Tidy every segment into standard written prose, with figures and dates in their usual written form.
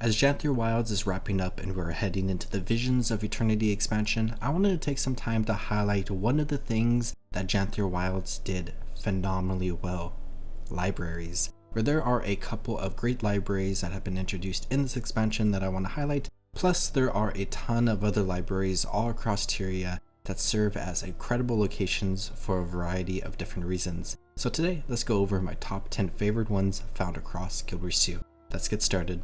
As Janthir Wilds is wrapping up and we're heading into the Visions of Eternity expansion, I wanted to take some time to highlight one of the things that Janthir Wilds did phenomenally well: libraries. Where there are a couple of great libraries that have been introduced in this expansion that I want to highlight, plus there are a ton of other libraries all across Tyria that serve as incredible locations for a variety of different reasons. So today, let's go over my top 10 favorite ones found across Guild 2. Let's get started.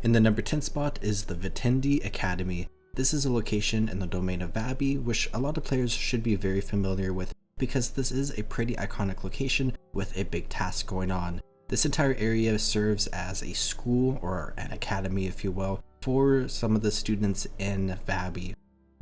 In the number 10 spot is the Vehtendi Academy. This is a location in the domain of Vabi, which a lot of players should be very familiar with because this is a pretty iconic location with a big task going on. This entire area serves as a school, or an academy if you will, for some of the students in Vabi.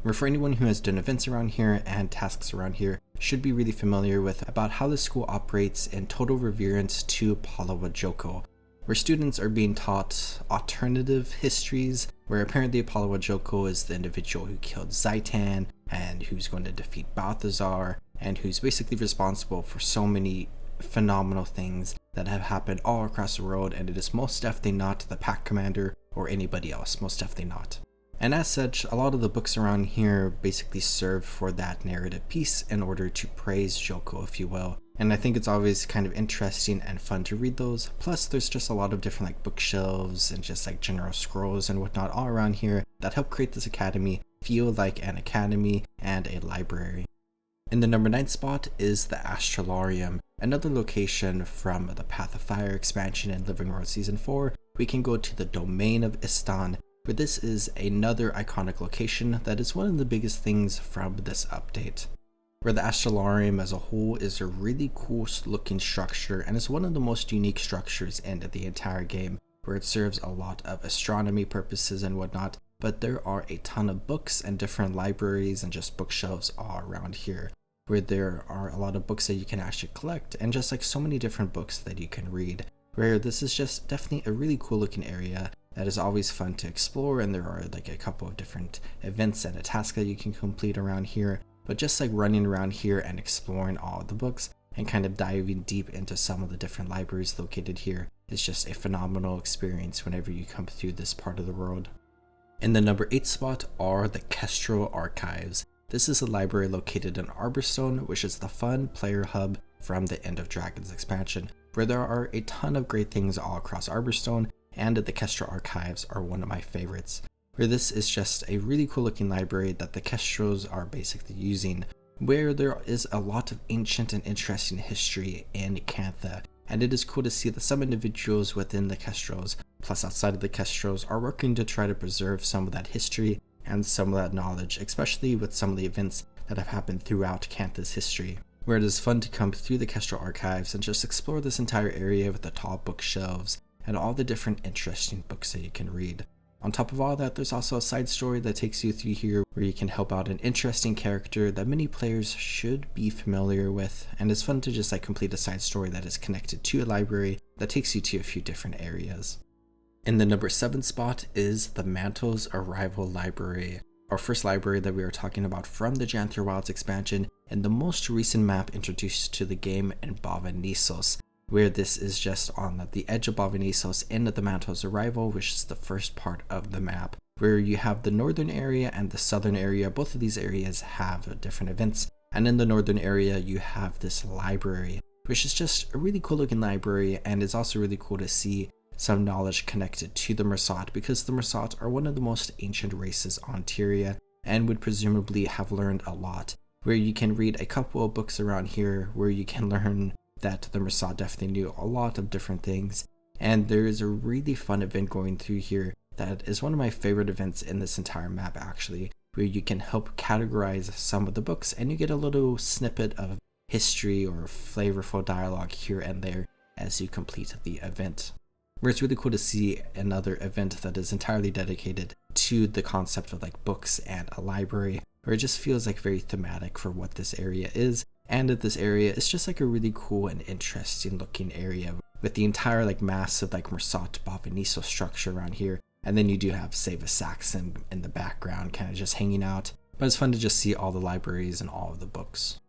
Where for anyone who has done events around here and tasks around here should be really familiar with about how the school operates in total reverence to Palawa Joko, where students are being taught alternative histories, where apparently Palawa Joko is the individual who killed Zaitan and who's going to defeat Balthazar and who's basically responsible for so many phenomenal things that have happened all across the world, and it is most definitely not the pack commander or anybody else, most definitely not. And as such, a lot of the books around here basically serve for that narrative piece in order to praise Joko, if you will. And I think it's always kind of interesting and fun to read those. Plus, there's just a lot of different like bookshelves and just like general scrolls and whatnot all around here that help create this academy feel like an academy and a library. In the number 9 spot is the Astralarium, another location from the Path of Fire expansion in Living World Season 4. We can go to the Domain of Istan, where this is another iconic location that is one of the biggest things from this update. Where the Astralarium as a whole is a really cool looking structure and is one of the most unique structures in the entire game, where it serves a lot of astronomy purposes and whatnot, but there are a ton of books and different libraries and just bookshelves all around here, where there are a lot of books that you can actually collect and just like so many different books that you can read, where this is just definitely a really cool looking area that is always fun to explore, and there are like a couple of different events and a task that you can complete around here. But just like running around here and exploring all of the books and kind of diving deep into some of the different libraries located here is just a phenomenal experience whenever you come through this part of the world. In the number 8 spot are the Kestrel Archives. This is a library located in Arborstone, which is the fun player hub from the End of Dragons expansion, where there are a ton of great things all across Arborstone, and the Kestrel Archives are one of my favorites. Where this is just a really cool looking library that the Kestrels are basically using, where there is a lot of ancient and interesting history in Cantha, and it is cool to see that some individuals within the Kestrels, plus outside of the Kestrels, are working to try to preserve some of that history and some of that knowledge, especially with some of the events that have happened throughout Cantha's history. Where it is fun to come through the Kestrel Archives and just explore this entire area with the tall bookshelves and all the different interesting books that you can read. On top of all that, there's also a side story that takes you through here where you can help out an interesting character that many players should be familiar with, and it's fun to just like complete a side story that is connected to a library that takes you to a few different areas. In the number 7 spot is the Mantle's Arrival Library, our first library that we are talking about from the Janthir Wilds expansion and the most recent map introduced to the game in Bavanisos, where this is just on the edge of Bavanisos in the Mantle's Arrival, which is the first part of the map, where you have the northern area and the southern area. Both of these areas have different events, and in the northern area you have this library, which is just a really cool looking library, and it's also really cool to see some knowledge connected to the Mersat, because the Mersat are one of the most ancient races on Tyria and would presumably have learned a lot, where you can read a couple of books around here where you can learn that the Mersat definitely knew a lot of different things. And there is a really fun event going through here that is one of my favorite events in this entire map actually, where you can help categorize some of the books and you get a little snippet of history or flavorful dialogue here and there as you complete the event. Where it's really cool to see another event that is entirely dedicated to the concept of like books and a library, where it just feels like very thematic for what this area is. And at this area, it's just like a really cool and interesting looking area with the entire like massive like Mersat Bavaniso structure around here. And then you do have Save a Saxon in the background kind of just hanging out. But it's fun to just see all the libraries and all of the books.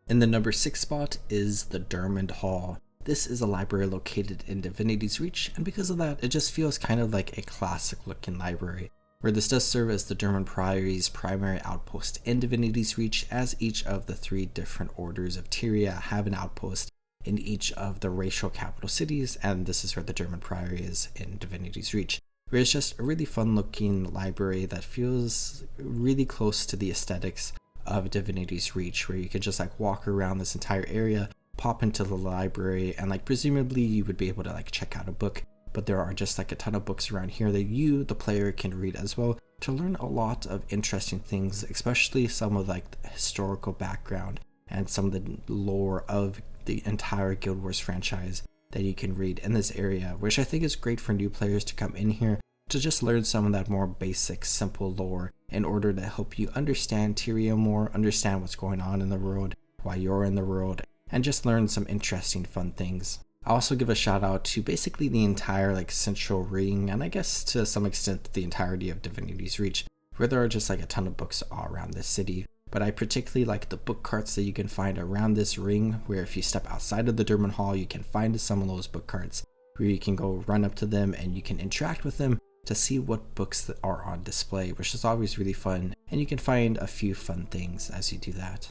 In the number 6 spot is the Durmand Hall. this is a library located in Divinity's Reach, and because of that, it just feels kind of like a classic looking library, where this does serve as the Durmand Priory's primary outpost in Divinity's Reach, as each of the 3 different orders of Tyria have an outpost in each of the racial capital cities, and this is where the Durmand Priory is in Divinity's Reach, where it's just a really fun looking library that feels really close to the aesthetics of Divinity's Reach, where you can just like walk around this entire area, pop into the library, and like presumably you would be able to like check out a book, but there are just like a ton of books around here that you, the player, can read as well to learn a lot of interesting things, especially some of like the historical background and some of the lore of the entire Guild Wars franchise that you can read in this area, which I think is great for new players to come in here to just learn some of that more basic, simple lore in order to help you understand Tyria more, understand what's going on in the world, why you're in the world, and just learn some interesting, fun things. I also give a shout out to basically the entire like central ring, and I guess to some extent the entirety of Divinity's Reach, where there are just like a ton of books all around this city. But I particularly like the book carts that you can find around this ring, where if you step outside of the Durmand Hall, you can find some of those book carts, where you can go run up to them and you can interact with them to see what books that are on display, which is always really fun, and you can find a few fun things as you do that.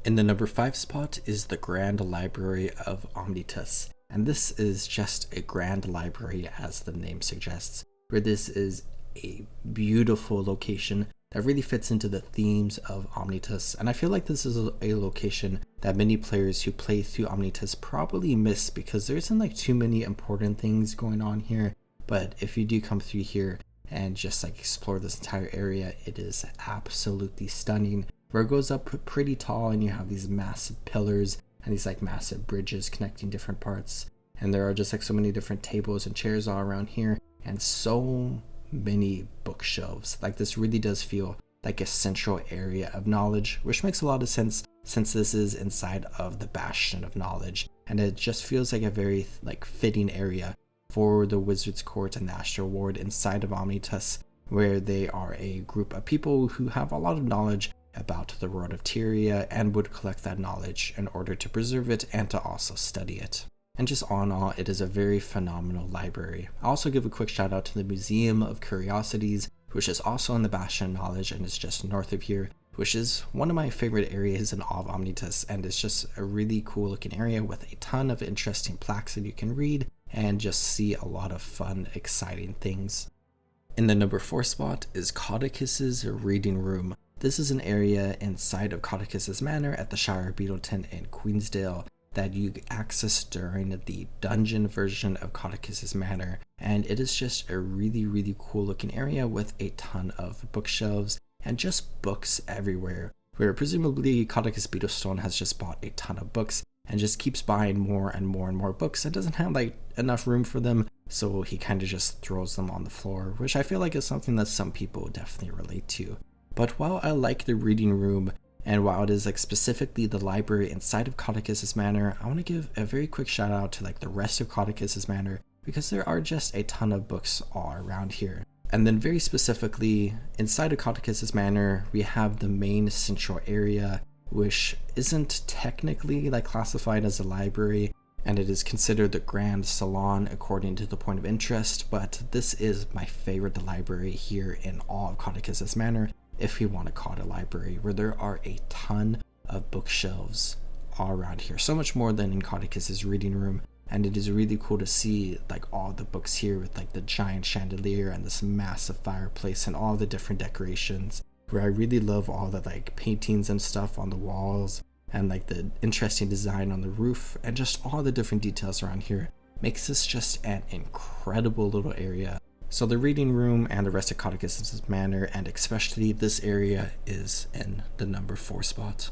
In the number 5 spot is the Grand Library of Amnytas, and this is just a grand library as the name suggests, where this is a beautiful location that really fits into the themes of Amnytas, and I feel like this is a location that many players who play through Amnytas probably miss because there isn't like too many important things going on here. But if you do come through here and just like explore this entire area, it is absolutely stunning, where it goes up pretty tall and you have these massive pillars and these like massive bridges connecting different parts, and there are just like so many different tables and chairs all around here, and so many bookshelves. Like this really does feel like a central area of knowledge, which makes a lot of sense since this is inside of the Bastion of Knowledge, and it just feels like a very like fitting area for the Wizard's Court and the Astral Ward inside of Amnytas, where they are a group of people who have a lot of knowledge about the world of Tyria and would collect that knowledge in order to preserve it and to also study it. And just all in all, it is a very phenomenal library. I also give a quick shout out to the Museum of Curiosities, which is also in the Bastion of Knowledge and is just north of here, which is one of my favorite areas in all of Amnytas, and it's just a really cool looking area with a ton of interesting plaques that you can read and just see a lot of fun, exciting things. In the number 4 spot is Caudecus's Reading Room. This is an area inside of Caudecus's Manor at the Shire Beetleton in Queensdale that you access during the dungeon version of Caudecus's Manor, and it is just a really cool looking area with a ton of bookshelves and just books everywhere, where presumably Caudecus Beetlestone has just bought a ton of books and just keeps buying more and more books and doesn't have like enough room for them, so he kind of just throws them on the floor, which I feel like is something that some people definitely relate to. But while I like the reading room, and while it is like specifically the library inside of Caudecus's Manor, I want to give a very quick shout out to like the rest of Caudecus's Manor, because there are just a ton of books all around here. And then very specifically, inside of Caudecus's Manor, we have the main central area, which isn't technically like classified as a library, and it is considered the Grand Salon according to the point of interest, but this is my favorite library here in all of Caudecus's Manor, if you want to call it a library, where there are a ton of bookshelves all around here, so much more than in Caudecus's Reading Room. And it is really cool to see like all the books here with like the giant chandelier and this massive fireplace and all the different decorations, where I really love all the like paintings and stuff on the walls and like the interesting design on the roof, and just all the different details around here makes this just an incredible little area. So the reading room and the rest of Caudecus's Manor, and especially this area, is in the number 4 spot.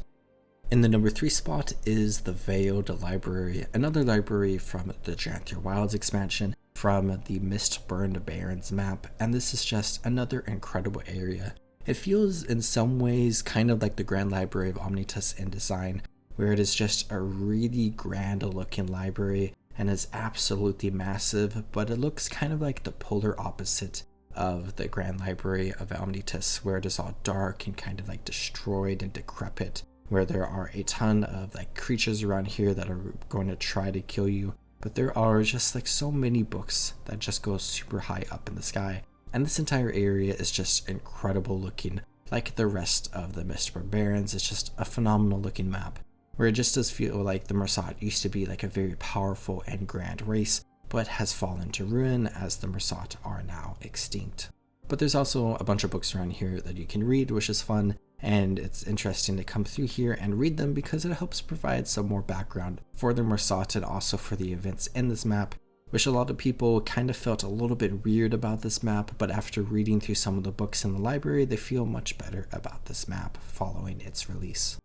In the number 3 spot is the Veiled Library, another library from the Janther Wilds expansion from the Mistburned Barrens map, and this is just another incredible area. It feels in some ways kind of like the Grand Library of Amnytas in design, where it is just a really grand looking library and is absolutely massive, but it looks kind of like the polar opposite of the Grand Library of Amnytas, where it is all dark and kind of like destroyed and decrepit, where there are a ton of like creatures around here that are going to try to kill you, but there are just like so many books that just go super high up in the sky. And this entire area is just incredible looking. Like the rest of the Mist Barbarians, it's just a phenomenal looking map, where it just does feel like the Mersat used to be like a very powerful and grand race, but has fallen to ruin as the Mersat are now extinct. But there's also a bunch of books around here that you can read, which is fun, and it's interesting to come through here and read them because it helps provide some more background for the Mersat and also for the events in this map, which a lot of people kind of felt a little bit weird about this map, but after reading through some of the books in the library, they feel much better about this map following its release.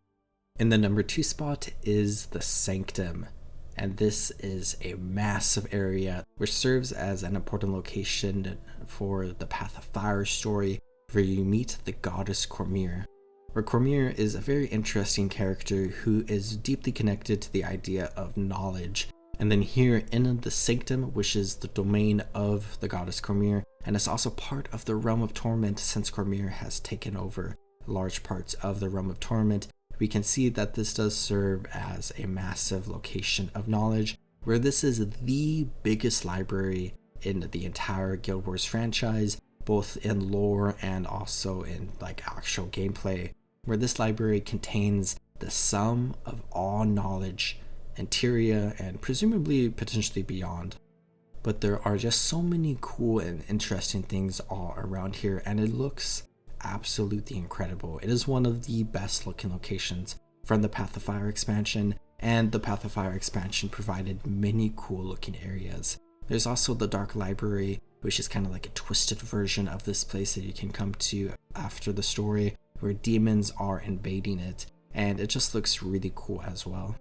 In the number 2 spot is the Sanctum, and this is a massive area which serves as an important location for the Path of Fire story, where you meet the goddess Cormyr. Where Cormyr is a very interesting character who is deeply connected to the idea of knowledge. And then here in the Sanctum, which is the domain of the goddess Cormyr, and it's also part of the Realm of Torment since Cormyr has taken over large parts of the Realm of Torment, we can see that this does serve as a massive location of knowledge, where this is the biggest library in the entire Guild Wars franchise, both in lore and also in like actual gameplay, where this library contains the sum of all knowledge in Tyria and presumably potentially beyond. But there are just so many cool and interesting things all around here, and it looks absolutely incredible. It is one of the best looking locations from the Path of Fire expansion, and the Path of Fire expansion provided many cool looking areas. There's also the Dark Library, which is kind of like a twisted version of this place that you can come to after the story, where demons are invading it, and it just looks really cool as well.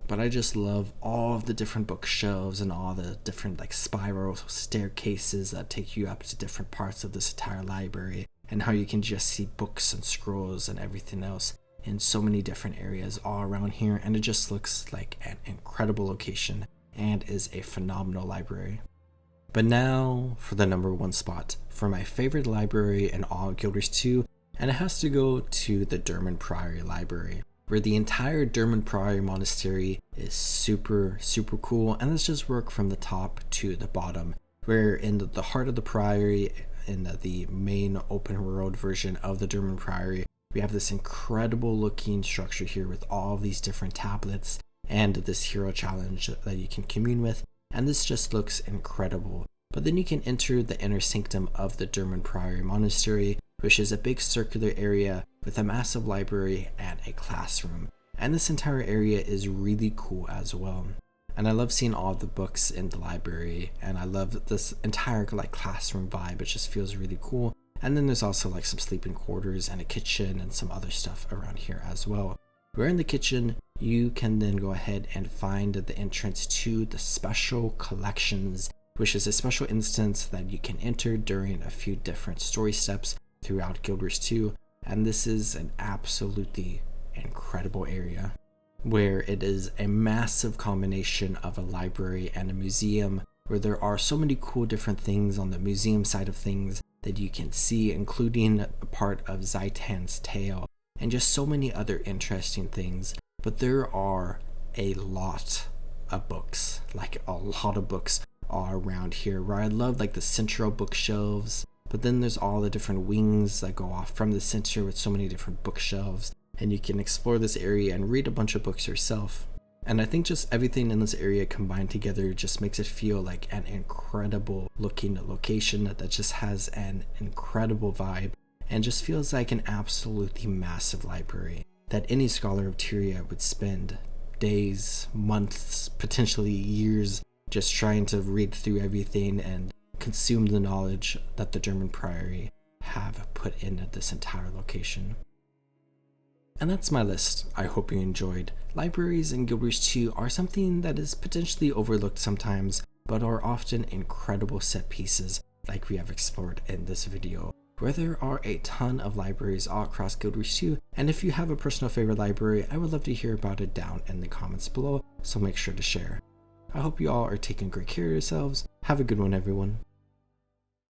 But I just love all of the different bookshelves and all the different like spiral staircases that take you up to different parts of this entire library, and how you can just see books and scrolls and everything else in so many different areas all around here, and it just looks like an incredible location and is a phenomenal library. But now for the number 1 spot for my favorite library in all Guild Wars 2, and it has to go to the Durmand Priory library, where the entire Durmand Priory monastery is super cool, and let's just work from the top to the bottom, where in the heart of the Priory, in the main open world version of the Durmand Priory, we have this incredible looking structure here with all of these different tablets and this hero challenge that you can commune with, and this just looks incredible. But then you can enter the inner sanctum of the Durmand Priory monastery, which is a big circular area with a massive library and a classroom, and this entire area is really cool as well. And I love seeing all the books in the library, and I love this entire like classroom vibe. It just feels really cool. And then there's also like some sleeping quarters and a kitchen and some other stuff around here as well. Where in the kitchen, you can then go ahead and find the entrance to the special collections, which is a special instance that you can enter during a few different story steps throughout Guild Wars 2. And this is an absolutely incredible area, where it is a massive combination of a library and a museum, where there are so many cool different things on the museum side of things that you can see, including a part of Zaitan's tale and just so many other interesting things. But there are a lot of books, like a lot of books all around here, where I love like the central bookshelves, but then there's all the different wings that go off from the center with so many different bookshelves, and you can explore this area and read a bunch of books yourself. And I think just everything in this area combined together just makes it feel like an incredible looking location that just has an incredible vibe and just feels like an absolutely massive library that any scholar of Tyria would spend days, months, potentially years just trying to read through everything and consume the knowledge that the Durmand Priory have put in this entire location. And that's my list. I hope you enjoyed. Libraries in Guild Wars 2 are something that is potentially overlooked sometimes, but are often incredible set pieces like we have explored in this video, where there are a ton of libraries all across Guild Wars 2, and if you have a personal favorite library, I would love to hear about it down in the comments below, so make sure to share. I hope you all are taking great care of yourselves. Have a good one, everyone.